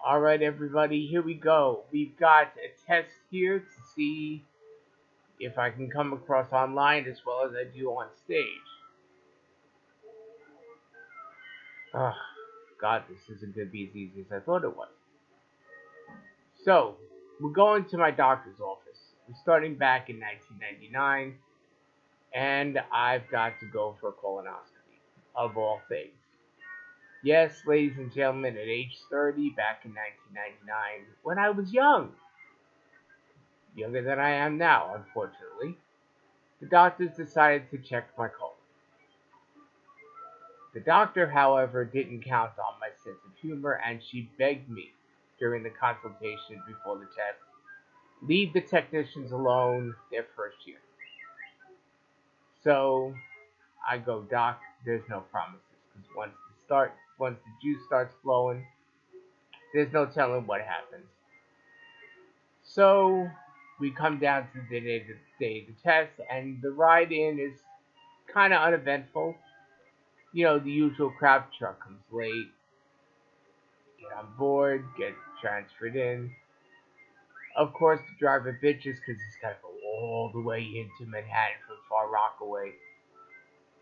Alright, everybody, here we go. We've got a test here to see if I can come across online as well as I do on stage. Oh, God, this isn't going to be as easy as I thought it was. So, we're going to my doctor's office. We're starting back in 1999, and I've got to go for a colonoscopy, of all things. Yes, ladies and gentlemen, at age 30, back in 1999, when I was young, younger than I am now, unfortunately, the doctors decided to check my colon. The doctor, however, didn't count on my sense of humor, and she begged me during the consultation before the test, leave the technicians alone their first year. So I go, Doc, there's no promises, because once the juice starts flowing, there's no telling what happens. So we come down to the day of the test, and the ride in is kind of uneventful. You know, the usual crowd truck comes late, get on board, get transferred in. Of course, the driver bitches because he's got to go all the way into Manhattan from Far Rockaway.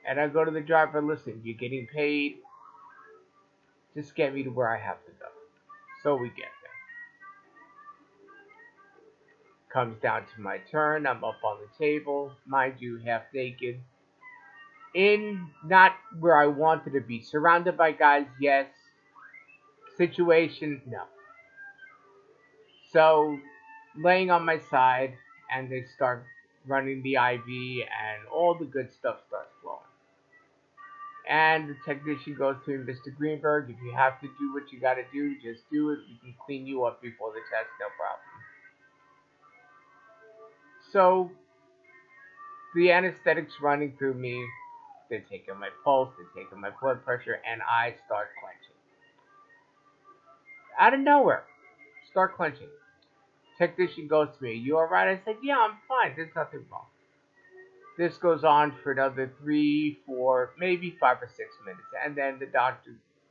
And I go to the driver, listen, you're getting paid, just get me to where I have to go. So we get there. Comes down to my turn, I'm up on the table, mind you, half naked. In not where I wanted to be, surrounded by guys, yes. Situation, no. So, laying on my side, and they start running the IV, and all the good stuff starts flowing. And the technician goes to me, Mr. Greenberg, if you have to do what you gotta do, just do it. We can clean you up before the test, no problem. So, the anesthetic's running through me, they're taking my pulse, they're taking my blood pressure, and I start clenching. Out of nowhere, start clenching. Technician goes to me, you alright? I said, yeah, I'm fine, there's nothing wrong. This goes on for another 3, 4, maybe 5 or 6 minutes. And then the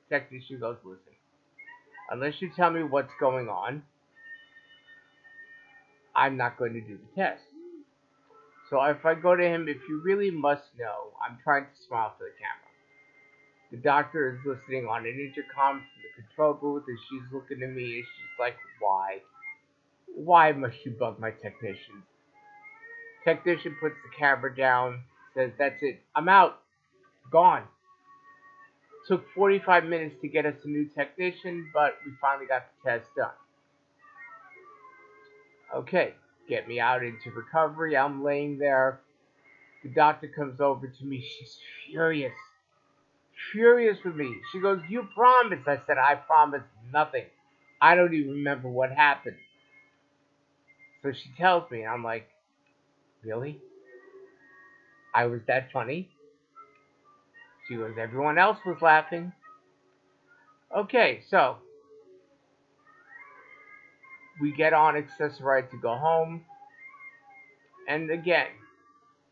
technician goes, listen, unless you tell me what's going on, I'm not going to do the test. So if I go to him, if you really must know, I'm trying to smile for the camera. The doctor is listening on an intercom from the control booth, and she's looking at me, and she's like, why? Why must you bug my technicians? Technician puts the camera down, says, that's it, I'm out, gone. Took 45 minutes to get us a new technician, but we finally got the test done. Okay, get me out into recovery. I'm laying there. The doctor comes over to me. She's furious. Furious with me. She goes, you promised. I said, I promised nothing. I don't even remember what happened. So she tells me, and I'm like, really? I was that funny? She goes, everyone else was laughing. Okay, so we get on Access-A-Ride to go home. And again,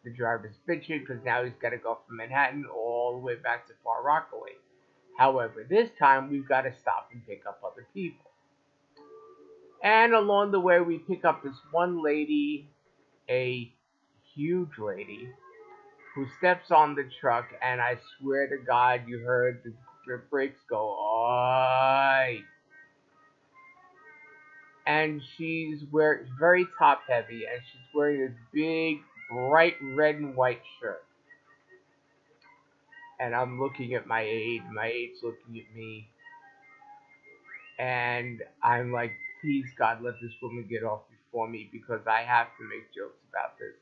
the driver's bitching because now he's got to go from Manhattan all the way back to Far Rockaway. However, this time we've got to stop and pick up other people. And along the way, we pick up this one lady, a huge lady, who steps on the truck, and I swear to God, you heard the brakes go, "Oi!" And she's very top heavy, and she's wearing this big, bright red and white shirt. And I'm looking at my aide, looking at me, and I'm like, please God, let this woman get off before me, because I have to make jokes about this.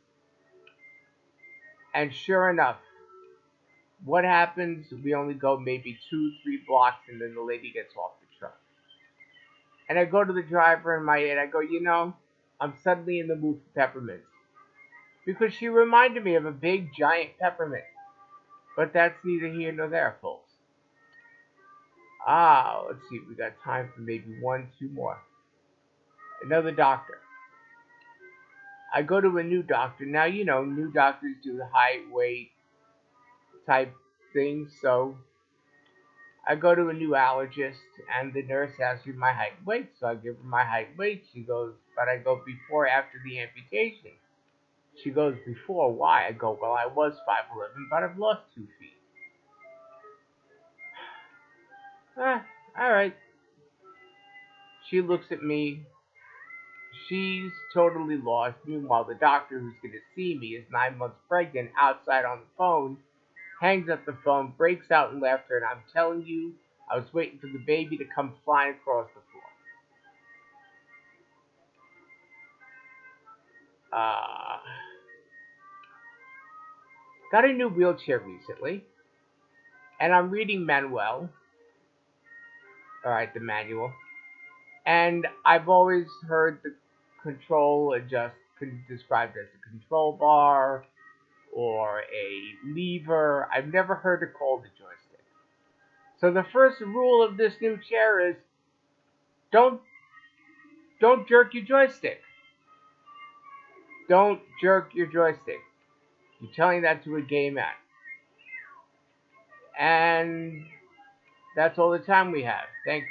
And sure enough, what happens, we only go maybe 2-3 blocks, and then the lady gets off the truck. And I go to the driver and my aide, I go, you know, I'm suddenly in the mood for peppermints. Because she reminded me of a big, giant peppermint. But that's neither here nor there, folks. Let's see, we got time for maybe 1, 2 more. Another doctor. I go to a new doctor. Now, you know, new doctors do the height, weight type things. So I go to a new allergist, and the nurse asks me my height and weight, so I give her my height and weight. She goes, but I go before, after the amputation. She goes, before, why? I go, well, I was 5'11", but I've lost 2 feet. Alright. She looks at me. She's totally lost. Meanwhile, the doctor who's going to see me is 9 months pregnant, outside on the phone, hangs up the phone, breaks out in laughter, and I'm telling you, I was waiting for the baby to come flying across the floor. Got a new wheelchair recently, and I'm reading Manuel. Alright, the manual. And I've always heard the control adjust described as a control bar or a lever. I've never heard it called a joystick. So the first rule of this new chair is don't jerk your joystick. Don't jerk your joystick. You're telling that to a gay man. And that's all the time we have. Thanks.